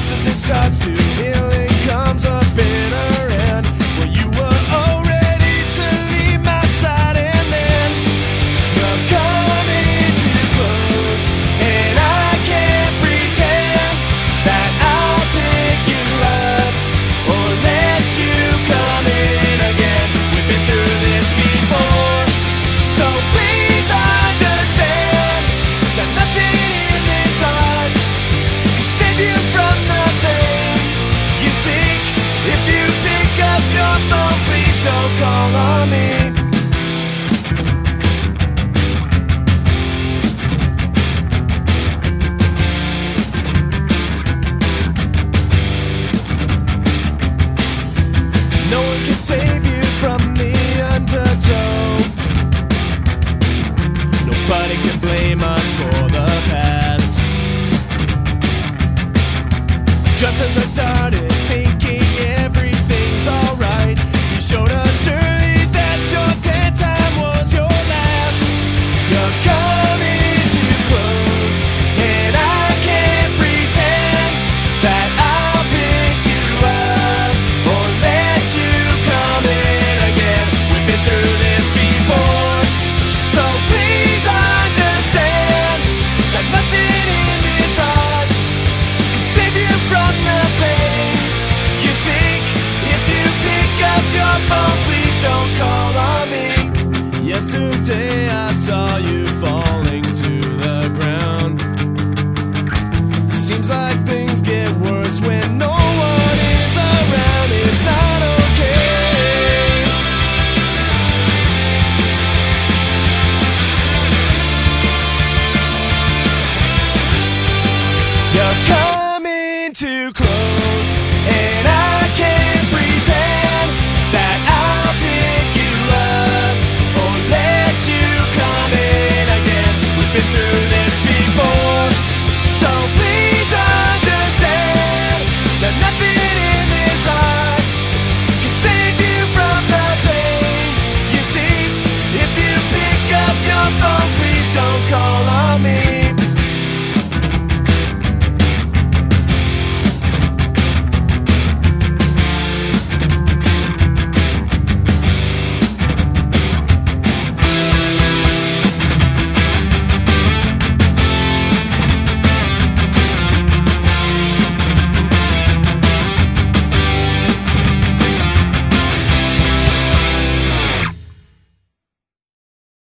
just as it starts to heal, it comes a bitter end. Well, you were all ready to leave my side, and then you're coming too close, and I can't pretend that I'll pick you up or let you come in again. We've been through this before, so please understand that nothing in this heart can save you from the pain you seek. If you pick up your phone, please don't call on me. No one can save